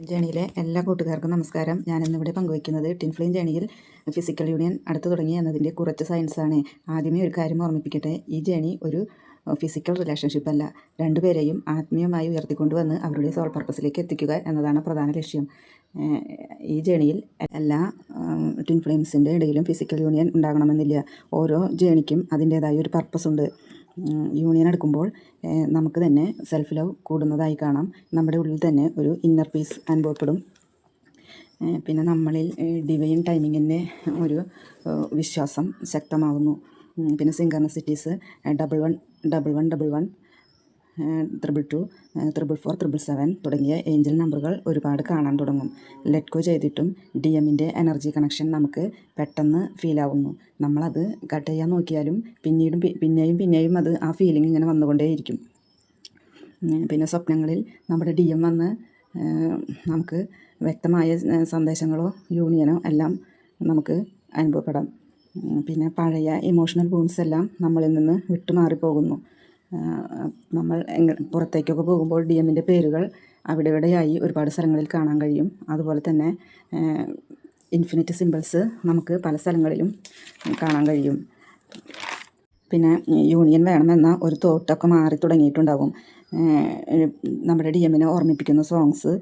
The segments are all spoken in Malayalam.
ജേണിയിലെ എല്ലാ കൂട്ടുകാർക്കും നമസ്കാരം. ഞാനിന്നിവിടെ പങ്കുവയ്ക്കുന്നത് ടിൻ ഫ്ലെയിം ജേണിയിൽ ഫിസിക്കൽ യൂണിയൻ അടുത്തു തുടങ്ങി എന്നതിൻ്റെ കുറച്ച് സയൻസാണ്. ആദ്യമേ ഒരു കാര്യം ഓർമ്മിപ്പിക്കട്ടെ, ഈ ജേണി ഒരു ഫിസിക്കൽ റിലേഷൻഷിപ്പ് അല്ല. രണ്ടുപേരെയും ആത്മീയമായി ഉയർത്തിക്കൊണ്ടുവന്ന് അവരുടെ സോൾ പർപ്പസിലേക്ക് എത്തിക്കുക എന്നതാണ് പ്രധാന ലക്ഷ്യം. ഈ ജേണിയിൽ എല്ലാ ടിൻ ഫ്ലെയിംസിൻ്റെ ഇടയിലും ഫിസിക്കൽ യൂണിയൻ ഉണ്ടാകണമെന്നില്ല. ഓരോ ജേണിക്കും അതിൻ്റേതായ ഒരു പർപ്പസ് ഉണ്ട്. യൂണിയൻ എടുക്കുമ്പോൾ നമുക്ക് തന്നെ സെൽഫ് ലവ് കൂടുന്നതായി കാണാം. നമ്മുടെ ഉള്ളിൽ തന്നെ ഒരു ഇന്നർ പീസ് അനുഭവപ്പെടും. പിന്നെ നമ്മളിൽ ഡിവൈൻ ടൈമിങ്ങിൻ്റെ ഒരു വിശ്വാസം ശക്തമാകുന്നു. പിന്നെ സിങ്കർണിസിറ്റീസ് 111111 222 444 777 തുടങ്ങിയ ഏഞ്ചൽ നമ്പറുകൾ ഒരുപാട് കാണാൻ തുടങ്ങും. ലെറ്റ് ഗോ ചെയ്തിട്ടും DMൻ്റെ എനർജി കണക്ഷൻ നമുക്ക് പെട്ടെന്ന് ഫീലാവുന്നു. നമ്മളത് കട്ട് ചെയ്യാൻ നോക്കിയാലും പിന്നെയും അത് ആ ഫീലിംഗ് ഇങ്ങനെ വന്നുകൊണ്ടേയിരിക്കും. പിന്നെ സ്വപ്നങ്ങളിൽ നമ്മുടെ DM വന്ന് നമുക്ക് വ്യക്തമായ സന്ദേശങ്ങളോ യൂണിയനോ എല്ലാം നമുക്ക് അനുഭവപ്പെടാം. പിന്നെ പഴയ ഇമോഷണൽ വൂൺസ് എല്ലാം നമ്മളിൽ നിന്ന് വിട്ടുമാറിപ്പോകുന്നു. നമ്മൾ പുറത്തേക്കൊക്കെ പോകുമ്പോൾ DMൻ്റെ പേരുകൾ അവിടെ ഇവിടെയായി ഒരുപാട് സ്ഥലങ്ങളിൽ കാണാൻ കഴിയും. അതുപോലെ തന്നെ ഇൻഫിനിറ്റ് സിമ്പിൾസ് നമുക്ക് പല സ്ഥലങ്ങളിലും കാണാൻ കഴിയും. പിന്നെ യൂണിയൻ വേണമെന്ന ഒരു തോട്ടൊക്കെ മാറി തുടങ്ങിയിട്ടുണ്ടാകും. നമ്മുടെ DMനെ ഓർമ്മിപ്പിക്കുന്ന സോങ്സ്,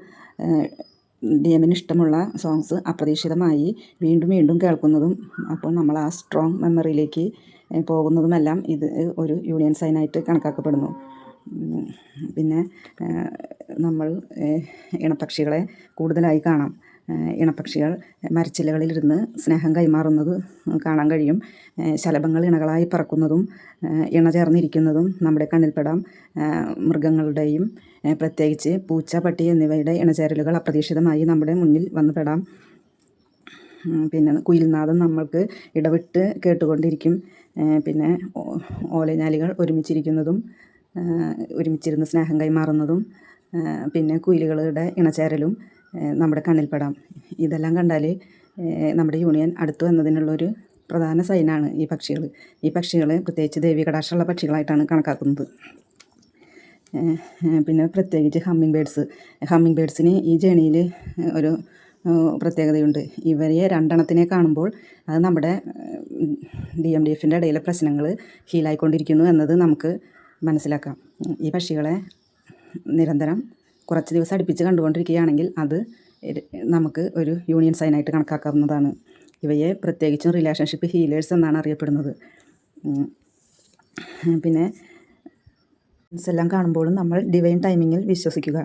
DMന് ഇഷ്ടമുള്ള സോങ്സ് അപ്രതീക്ഷിതമായി വീണ്ടും വീണ്ടും കേൾക്കുന്നതും അപ്പോൾ നമ്മൾ ആ സ്ട്രോങ് മെമ്മറിയിലേക്ക് പോകുന്നതുമെല്ലാം ഇത് ഒരു യൂണിയൻ സൈനായിട്ട് കണക്കാക്കപ്പെടുന്നു. പിന്നെ നമ്മൾ ഇണപ്പക്ഷികളെ കൂടുതലായി കാണാം. ഇണപ്പക്ഷികൾ മരച്ചില്ലകളിലിരുന്ന് സ്നേഹം കൈമാറുന്നത് കാണാൻ കഴിയും. ശലഭങ്ങൾ ഇണകളായി പറക്കുന്നതും ഇണ ചേർന്നിരിക്കുന്നതും നമ്മുടെ കണ്ണിൽപ്പെടാം. മൃഗങ്ങളുടെയും പ്രത്യേകിച്ച് പൂച്ച, പട്ടി എന്നിവയുടെ ഇണചേരലുകൾ അപ്രതീക്ഷിതമായി നമ്മുടെ മുന്നിൽ വന്നു പെടാം. പിന്നെ കുയിൽനാദം നമ്മൾക്ക് ഇടവിട്ട് കേട്ടുകൊണ്ടിരിക്കും. പിന്നെ ഓലഞ്ഞാലികൾ ഒരുമിച്ചിരുന്ന് സ്നേഹം കൈമാറുന്നതും പിന്നെ കുയിലുകളുടെ ഇണചേരലും നമ്മുടെ കണ്ണിൽപ്പെടാം. ഇതെല്ലാം കണ്ടാൽ നമ്മുടെ യൂണിയൻ അടുത്തു എന്നതിനുള്ളൊരു പ്രധാന സൈനാണ് ഈ പക്ഷികൾ പ്രത്യേകിച്ച് ദേവി കടാക്ഷമുള്ള പക്ഷികളായിട്ടാണ് കണക്കാക്കുന്നത്. പിന്നെ പ്രത്യേകിച്ച് ഹമ്മിങ് ബേഡ്സിന് ഈ ജേണിയിൽ ഒരു പ്രത്യേകതയുണ്ട്. ഇവരെ രണ്ടെണ്ണത്തിനെ കാണുമ്പോൾ അത് നമ്മുടെ DMDFൻ്റെ ഇടയിലെ പ്രശ്നങ്ങൾ ഹീലായിക്കൊണ്ടിരിക്കുന്നു എന്നത് നമുക്ക് മനസ്സിലാക്കാം. ഈ പക്ഷികളെ നിരന്തരം കുറച്ച് ദിവസം അടുപ്പിച്ച് കണ്ടുകൊണ്ടിരിക്കുകയാണെങ്കിൽ അത് നമുക്ക് ഒരു യൂണിയൻ സൈനായിട്ട് കണക്കാക്കാവുന്നതാണ്. ഇവയെ പ്രത്യേകിച്ചും റിലേഷൻഷിപ്പ് ഹീലേഴ്സ് എന്നാണ് അറിയപ്പെടുന്നത്. പിന്നെ എല്ലാം കാണുമ്പോഴും നമ്മൾ ഡിവൈൻ ടൈമിങ്ങിൽ വിശ്വസിക്കുക.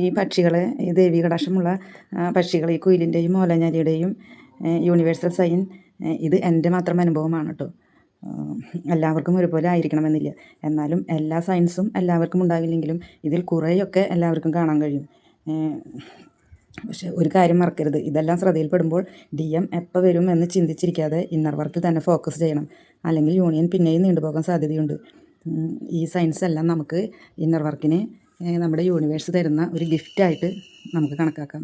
ഈ പക്ഷികളെ, ഈ ദേവീ കടാക്ഷമുള്ള പക്ഷികൾ, ഈ കുയിലിൻ്റെയും ഓലഞ്ഞാലിയുടെയും യൂണിവേഴ്സൽ സൈൻ ഇത് എൻ്റെ മാത്രം അനുഭവമാണ് കേട്ടോ. എല്ലാവർക്കും ഒരുപോലെ ആയിരിക്കണമെന്നില്ല. എന്നാലും എല്ലാ സയൻസും എല്ലാവർക്കും ഉണ്ടാകില്ലെങ്കിലും ഇതിൽ കുറേയൊക്കെ എല്ലാവർക്കും കാണാൻ കഴിയും. പക്ഷെ ഒരു കാര്യം മറക്കരുത്, ഇതെല്ലാം ശ്രദ്ധയിൽപ്പെടുമ്പോൾ DM എപ്പോൾ വരും എന്ന് ചിന്തിച്ചിരിക്കാതെ ഇന്നർ വർക്കിൽ തന്നെ ഫോക്കസ് ചെയ്യണം. അല്ലെങ്കിൽ യൂണിയൻ പിന്നെയും നീണ്ടുപോകാൻ സാധ്യതയുണ്ട്. ഈ സയൻസ് എല്ലാം നമുക്ക് ഇന്നർ വർക്കിനെ നമ്മുടെ യൂണിവേഴ്സ് തരുന്ന ഒരു ഗിഫ്റ്റായിട്ട് നമുക്ക് കണക്കാക്കാം.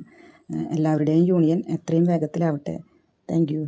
എല്ലാവരുടെയും യൂണിയൻ എത്രയും വേഗത്തിലാവട്ടെ. Thank you.